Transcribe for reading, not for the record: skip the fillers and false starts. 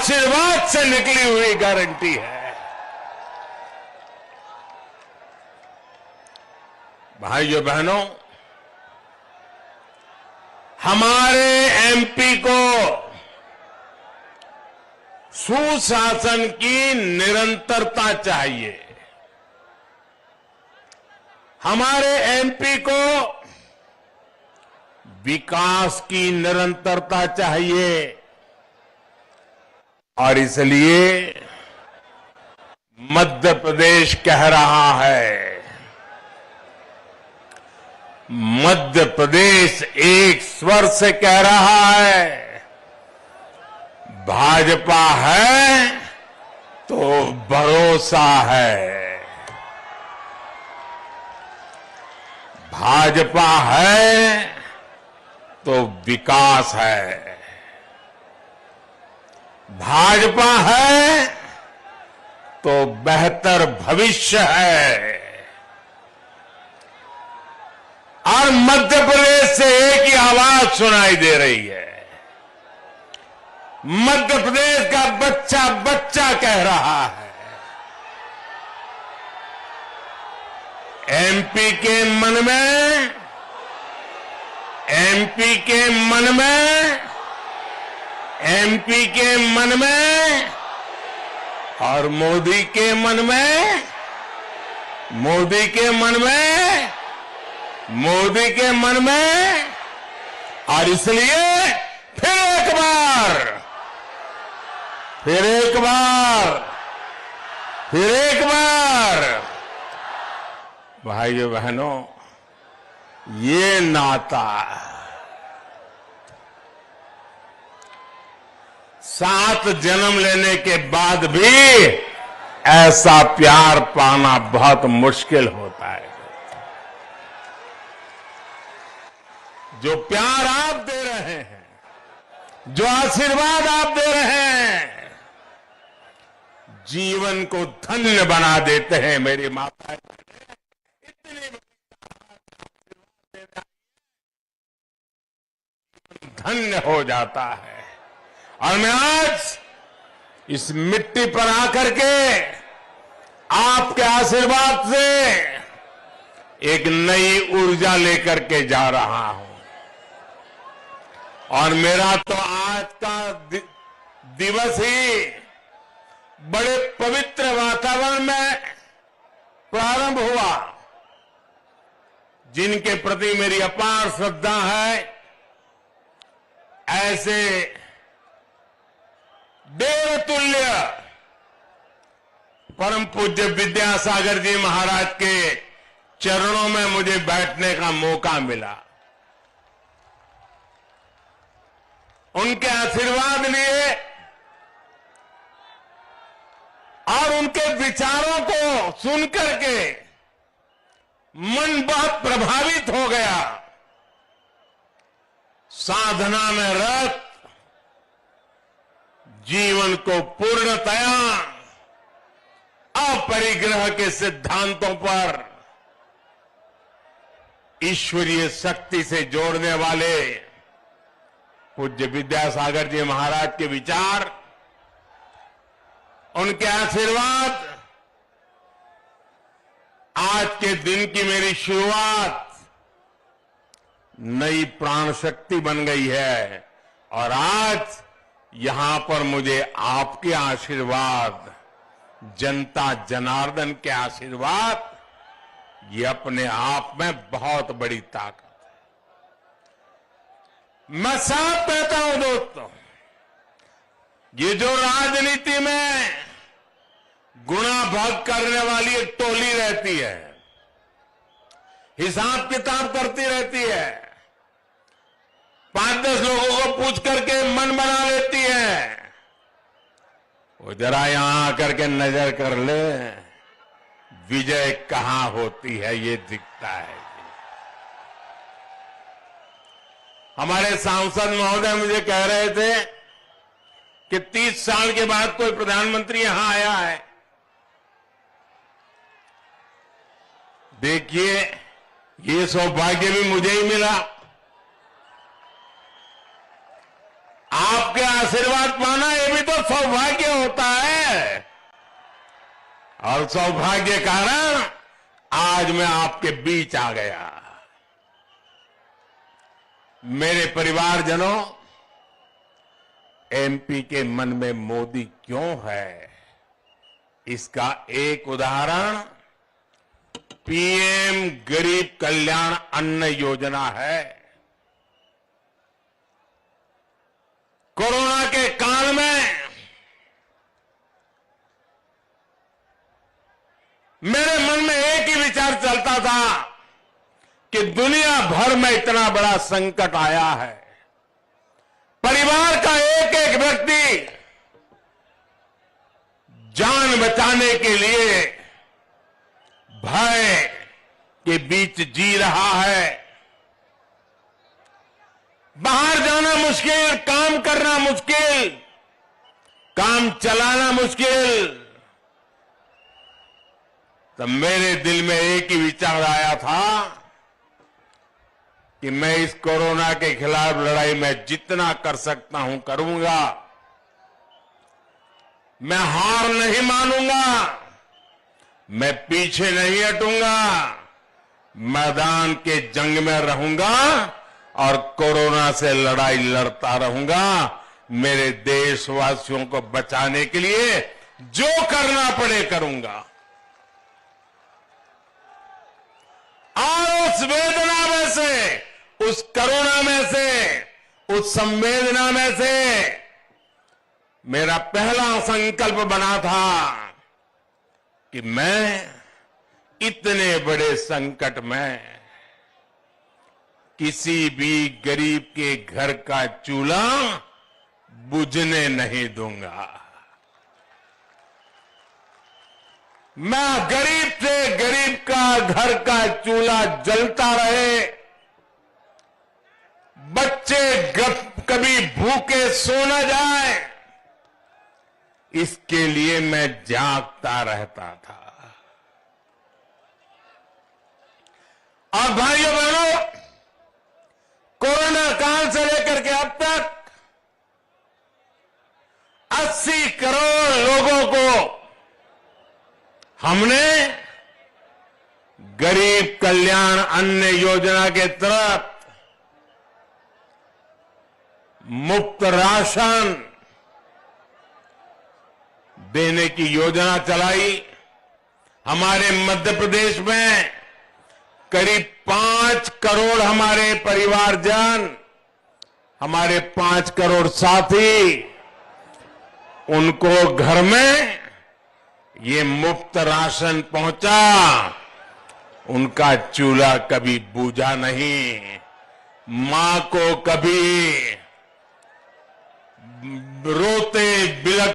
आशीर्वाद से निकली हुई गारंटी है। भाइयों बहनों, हमारे एमपी को सुशासन की निरंतरता चाहिए। हमारे एमपी को विकास की निरंतरता चाहिए और इसलिए मध्य प्रदेश कह रहा है, मध्य प्रदेश एक स्वर से कह रहा है, भाजपा है तो भरोसा है, भाजपा है तो विकास है, भाजपा है तो बेहतर भविष्य है। और मध्य प्रदेश से एक ही आवाज सुनाई दे रही है, मध्य प्रदेश का बच्चा बच्चा कह रहा है, एमपी के मन में, एमपी के मन में, एमपी के मन में और मोदी के मन में, मोदी के मन में, मोदी के मन में। और इसलिए फिर एक बार, फिर एक बार, फिर एक बार भाइयों बहनों, ये नाता 7 जन्म लेने के बाद भी ऐसा प्यार पाना बहुत मुश्किल होता है। जो प्यार आप दे रहे हैं, जो आशीर्वाद आप दे रहे हैं, जीवन को धन्य बना देते हैं। मेरी माता इतनी धन्य हो जाता है। और मैं आज इस मिट्टी पर आकर के आपके आशीर्वाद से एक नई ऊर्जा लेकर के जा रहा हूं। और मेरा तो आज का दिवस ही बड़े पवित्र वातावरण में प्रारंभ हुआ। जिनके प्रति मेरी अपार श्रद्धा है, ऐसे देवतुल्य परम पूज्य विद्यासागर जी महाराज के चरणों में मुझे बैठने का मौका मिला। उनके आशीर्वाद लिए और उनके विचारों को सुनकर के मन बहुत प्रभावित हो गया। साधना में रत जीवन को पूर्णतया अपरिग्रह के सिद्धांतों पर ईश्वरीय शक्ति से जोड़ने वाले पूज्य विद्यासागर जी महाराज के विचार, उनके आशीर्वाद आज के दिन की मेरी शुरुआत नई प्राण शक्ति बन गई है। और आज यहां पर मुझे आपके आशीर्वाद, जनता जनार्दन के आशीर्वाद, ये अपने आप में बहुत बड़ी ताकत है। मैं साफ कहता हूं दोस्तों, ये जो राजनीति में गुणा भाग करने वाली एक टोली रहती है, हिसाब किताब करती रहती है, 5-10 लोगों को पूछ करके मन बना लेती है, वो जरा यहां आकर के नजर कर ले, विजय कहां होती है ये दिखता है। हमारे सांसद महोदय मुझे कह रहे थे कि 30 साल के बाद कोई प्रधानमंत्री यहां आया है। देखिए, ये सौभाग्य भी मुझे ही मिला। आपके आपके आशीर्वाद पाना ये भी तो सौभाग्य होता है, और सौभाग्य कारण आज मैं आपके बीच आ गया। मेरे परिवारजनों, एमपी के मन में मोदी क्यों है, इसका एक उदाहरण पीएम गरीब कल्याण अन्न योजना है। कोरोना के काल में मेरे मन में एक ही विचार चलता था कि दुनिया भर में इतना बड़ा संकट आया है, परिवार का एक एक व्यक्ति जान बचाने के लिए भय के बीच जी रहा है। बाहर जाना मुश्किल, काम करना मुश्किल, काम चलाना मुश्किल। तब मेरे दिल में एक ही विचार आया था कि मैं इस कोरोना के खिलाफ लड़ाई में जितना कर सकता हूं करूंगा। मैं हार नहीं मानूंगा, मैं पीछे नहीं हटूंगा, मैदान के जंग में रहूंगा और कोरोना से लड़ाई लड़ता रहूंगा। मेरे देशवासियों को बचाने के लिए जो करना पड़े करूंगा। और उस वेदना में से, उस करुणा में से, उस संवेदना में से मेरा पहला संकल्प बना था कि मैं इतने बड़े संकट में किसी भी गरीब के घर का चूल्हा बुझने नहीं दूंगा। मैं गरीब से गरीब का घर का चूल्हा जलता रहे, बच्चे कभी भूखे सो न जाए, इसके लिए मैं जागता रहता था। और भाइयों बहनों, कोरोना काल से लेकर के अब तक 80 करोड़ लोगों को हमने गरीब कल्याण अन्न योजना के तहत मुफ्त राशन देने की योजना चलाई। हमारे मध्य प्रदेश में करीब 5 करोड़ हमारे परिवारजन, हमारे 5 करोड़ साथी, उनको घर में ये मुफ्त राशन पहुंचा। उनका चूल्हा कभी बूझा नहीं, मां को कभी